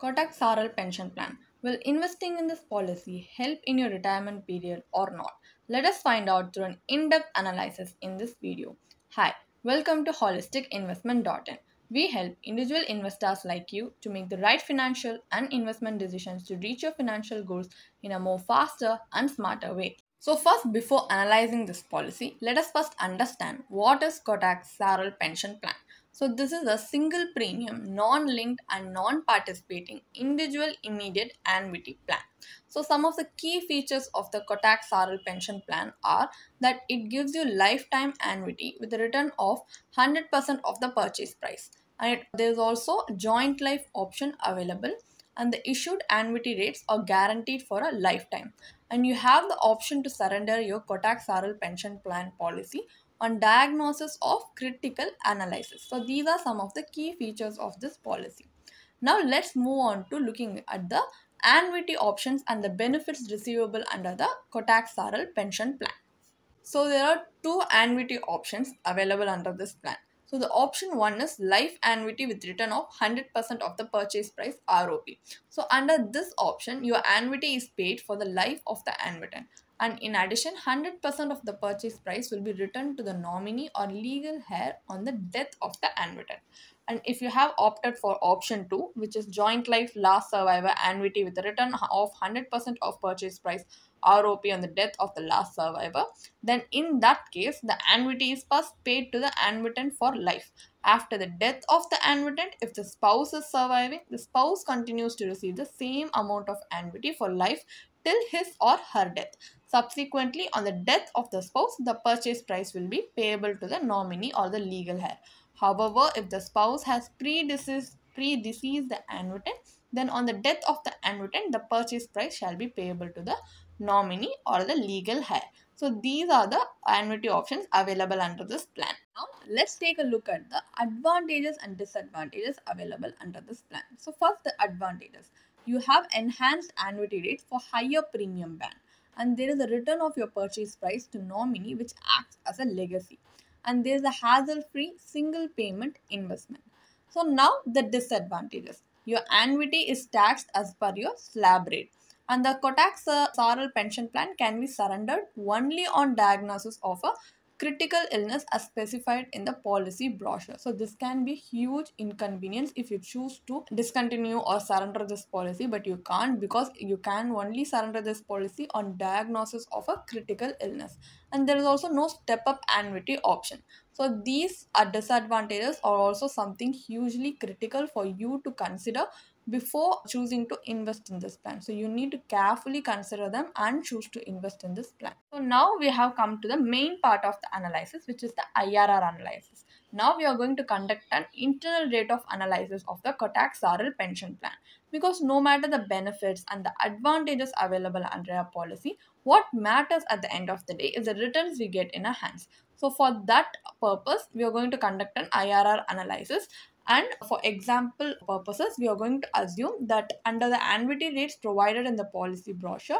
Kotak Saral Pension Plan. Will investing in this policy help in your retirement period or not? Let us find out through an in-depth analysis in this video. Hi, welcome to holisticinvestment.in. We help individual investors like you to make the right financial and investment decisions to reach your financial goals in a more faster and smarter way. So first, before analyzing this policy, let us first understand what is Kotak Saral Pension Plan. So this is a single premium, non-linked and non-participating individual immediate annuity plan. So some of the key features of the Kotak Saral Pension Plan are that it gives you lifetime annuity with a return of 100% of the purchase price. And there is also a joint life option available, and the issued annuity rates are guaranteed for a lifetime. And you have the option to surrender your Kotak Saral Pension Plan policy on diagnosis of critical analysis. So these are some of the key features of this policy. Now let's move on to looking at the annuity options and the benefits receivable under the Kotak Saral Pension Plan. So there are two annuity options available under this plan. So the option one is life annuity with return of 100% of the purchase price ROP. So under this option, your annuity is paid for the life of the annuitant. And in addition, 100% of the purchase price will be returned to the nominee or legal heir on the death of the annuitant. And if you have opted for option 2, which is joint life last survivor annuity with a return of 100% of purchase price ROP on the death of the last survivor, then in that case, the annuity is first paid to the annuitant for life. After the death of the annuitant, if the spouse is surviving, the spouse continues to receive the same amount of annuity for life till his or her death. Subsequently, on the death of the spouse, the purchase price will be payable to the nominee or the legal heir. However, if the spouse has predeceased the annuitant, then on the death of the annuitant, the purchase price shall be payable to the nominee or the legal heir. So these are the annuity options available under this plan. Now let's take a look at the advantages and disadvantages available under this plan. So first, the advantages. You have enhanced annuity rates for higher premium band, and there is a return of your purchase price to nominee which acts as a legacy, and there is a hassle-free single payment investment. So now the disadvantages. Your annuity is taxed as per your slab rate, and the Kotak Saral Pension Plan can be surrendered only on diagnosis of a critical illness as specified in the policy brochure. So this can be huge inconvenience if you choose to discontinue or surrender this policy, but you can't, because you can only surrender this policy on diagnosis of a critical illness. And there is also no step up annuity option. So these are disadvantages are also something hugely critical for you to consider before choosing to invest in this plan. So you need to carefully consider them and choose to invest in this plan. So now we have come to the main part of the analysis, which is the IRR analysis. Now we are going to conduct an internal rate of analysis of the Kotak Saral Pension Plan, because no matter the benefits and the advantages available under a policy, what matters at the end of the day is the returns we get in our hands. So for that purpose, we are going to conduct an IRR analysis. And for example purposes, we are going to assume that under the annuity rates provided in the policy brochure,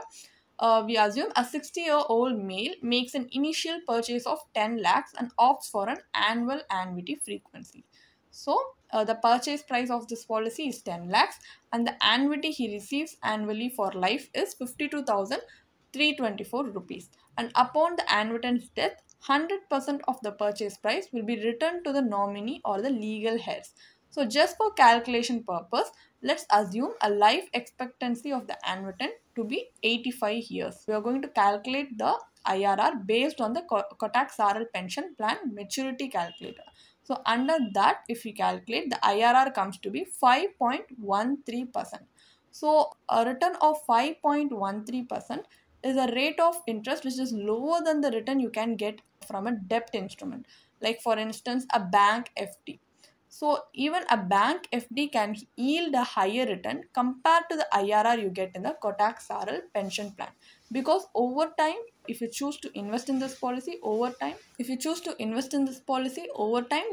we assume a 60-year-old male makes an initial purchase of 10 lakhs and opts for an annual annuity frequency. So the purchase price of this policy is 10 lakhs, and the annuity he receives annually for life is 52,324 rupees. And upon the annuitant's death, 100% of the purchase price will be returned to the nominee or the legal heirs. So just for calculation purpose, let's assume a life expectancy of the annuitant to be 85 years. We are going to calculate the IRR based on the Kotak Saral Pension Plan maturity calculator. So under that, if we calculate, the IRR comes to be 5.13%. So a return of 5.13% is a rate of interest which is lower than the return you can get from a debt instrument, like for instance a bank FD. So even a bank FD can yield a higher return compared to the IRR you get in the Kotak Saral Pension Plan, because over time, if you choose to invest in this policy over time,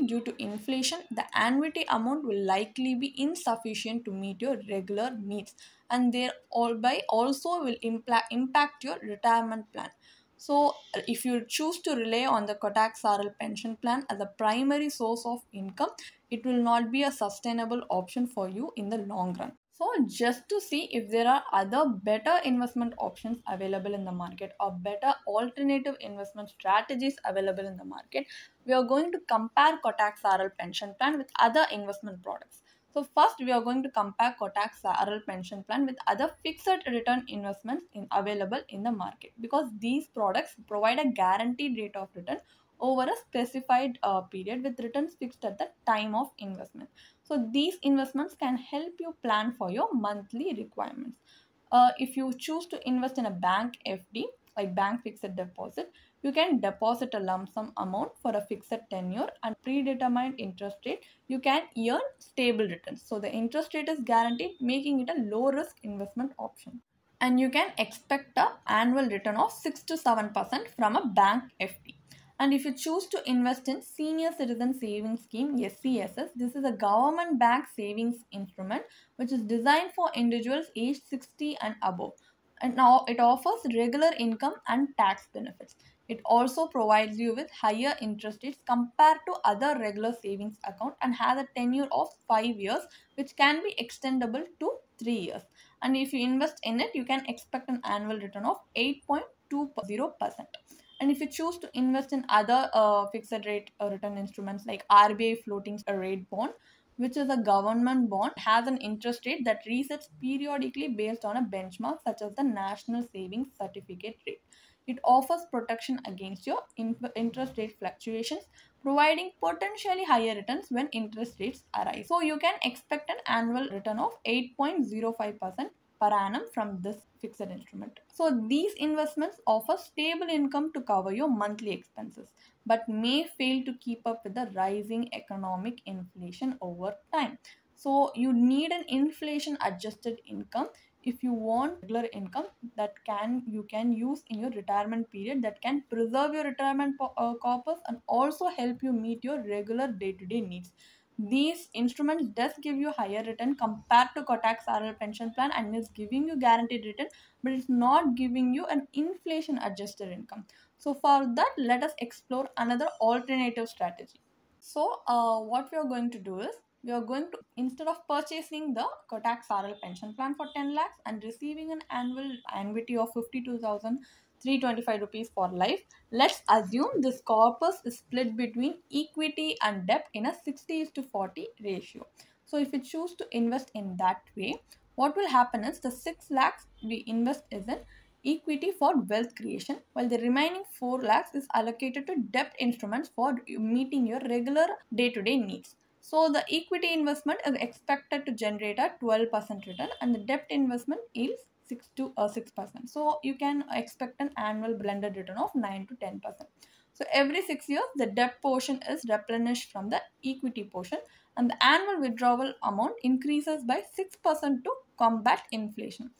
due to inflation, the annuity amount will likely be insufficient to meet your regular needs, and thereby also will impact your retirement plan. So if you choose to rely on the Kotak Saral Pension Plan as a primary source of income, it will not be a sustainable option for you in the long run. So just to see if there are other better investment options available in the market or better alternative investment strategies available in the market, we are going to compare Kotak Saral Pension Plan with other investment products. So first we are going to compare Kotak Saral Pension Plan with other fixed return investments available in the market, because these products provide a guaranteed rate of return over a specified period with returns fixed at the time of investment. So these investments can help you plan for your monthly requirements. If you choose to invest in a bank FD, like bank fixed deposit, you can deposit a lump sum amount for a fixed tenure and predetermined interest rate. You can earn stable returns. So the interest rate is guaranteed, making it a low risk investment option. And you can expect a annual return of 6 to 7% from a bank FD. And if you choose to invest in Senior Citizen Savings Scheme SCSS, this is a government backed savings instrument which is designed for individuals aged 60 and above. And now it offers regular income and tax benefits. It also provides you with higher interest rates compared to other regular savings account and has a tenure of 5 years, which can be extendable to 3 years. And if you invest in it, you can expect an annual return of 8.20%. And if you choose to invest in other fixed rate return instruments like RBI floating rate bond, which is a government bond, has an interest rate that resets periodically based on a benchmark such as the National Savings Certificate rate. It offers protection against your interest rate fluctuations, providing potentially higher returns when interest rates arise. So you can expect an annual return of 8.05% per annum from this fixed instrument. So these investments offer stable income to cover your monthly expenses, but may fail to keep up with the rising economic inflation over time. So you need an inflation adjusted income if you want regular income that you can use in your retirement period, that can preserve your retirement corpus and also help you meet your regular day-to-day needs. These instruments does give you higher return compared to Kotak Saral Pension Plan and is giving you guaranteed return, but it's not giving you an inflation adjusted income. So for that, let us explore another alternative strategy. So what we are going to do is, we are going to, instead of purchasing the Kotak Saral Pension Plan for 10 lakhs and receiving an annual annuity of 52,325 rupees for life, let's assume this corpus is split between equity and debt in a 60:40 ratio. So if you choose to invest in that way, what will happen is the 6 lakhs we invest is in equity for wealth creation, while the remaining 4 lakhs is allocated to debt instruments for meeting your regular day-to-day needs. So the equity investment is expected to generate a 12% return and the debt investment yields 6%. So you can expect an annual blended return of 9 to 10%. So every 6 years, the debt portion is replenished from the equity portion and the annual withdrawal amount increases by 6% to combat inflation.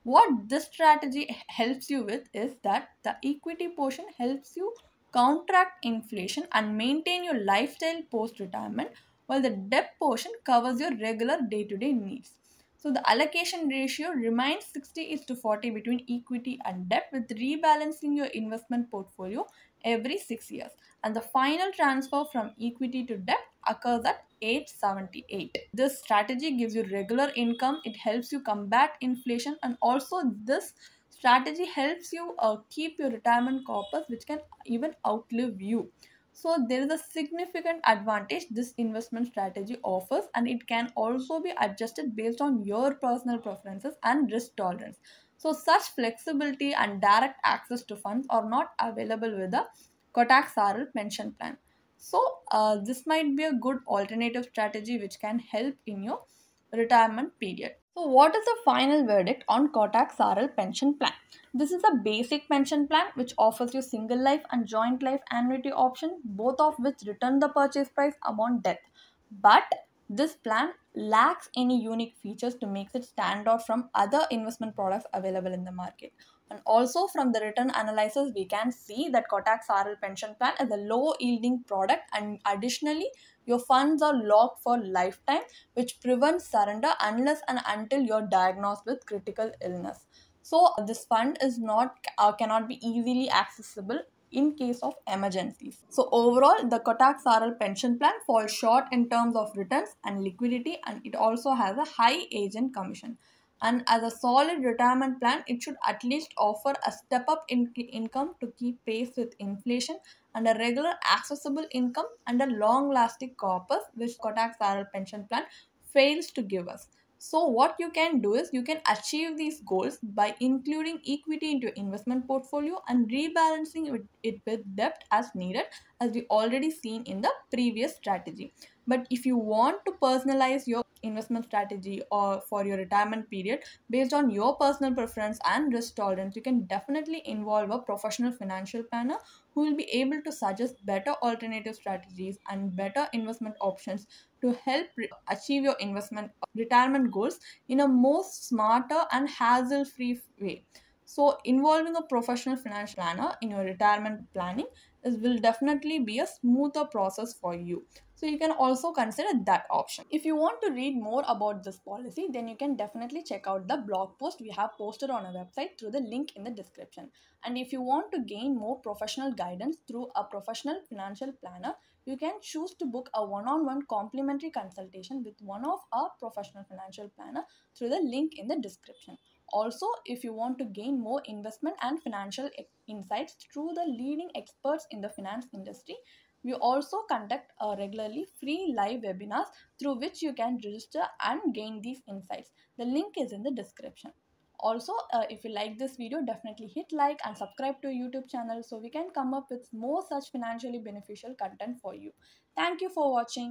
What this strategy helps you with is that the equity portion helps you counteract inflation and maintain your lifestyle post retirement, while the debt portion covers your regular day-to-day needs. So the allocation ratio remains 60:40 between equity and debt, with rebalancing your investment portfolio every 6 years. And the final transfer from equity to debt occurs at age 78. This strategy gives you regular income, it helps you combat inflation, and also this strategy helps you keep your retirement corpus, which can even outlive you. So there is a significant advantage this investment strategy offers, and it can also be adjusted based on your personal preferences and risk tolerance. So such flexibility and direct access to funds are not available with the Kotak Saral Pension Plan. So this might be a good alternative strategy which can help in your retirement period. So what is the final verdict on Kotak Saral Pension Plan? This is a basic pension plan which offers you single life and joint life annuity option, both of which return the purchase price upon death. But this plan lacks any unique features to make it stand out from other investment products available in the market. And also from the return analysis, we can see that Kotak Saral Pension Plan is a low yielding product, and additionally, your funds are locked for lifetime, which prevents surrender unless and until you're diagnosed with critical illness. So this fund is not cannot be easily accessible in case of emergencies. So overall, the Kotak Saral Pension Plan falls short in terms of returns and liquidity, and it also has a high agent commission. And as a solid retirement plan, it should at least offer a step up in income to keep pace with inflation, and a regular accessible income and a long lasting corpus, which Kotak Saral Pension Plan fails to give us. So what you can do is you can achieve these goals by including equity into your investment portfolio and rebalancing it with debt as needed, as we already seen in the previous strategy. But if you want to personalize your investment strategy or for your retirement period based on your personal preference and risk tolerance, you can definitely involve a professional financial planner who will be able to suggest better alternative strategies and better investment options to help achieve your investment retirement goals in a more smarter and hassle free way. So involving a professional financial planner in your retirement planning will definitely be a smoother process for you. So you can also consider that option. If you want to read more about this policy, then you can definitely check out the blog post we have posted on our website through the link in the description. And if you want to gain more professional guidance through a professional financial planner, you can choose to book a one-on-one complimentary consultation with one of our professional financial planner through the link in the description. Also, if you want to gain more investment and financial insights through the leading experts in the finance industry, we also conduct regularly free live webinars through which you can register and gain these insights. The link is in the description. Also, if you like this video, definitely hit like and subscribe to YouTube channel so we can come up with more such financially beneficial content for you. Thank you for watching.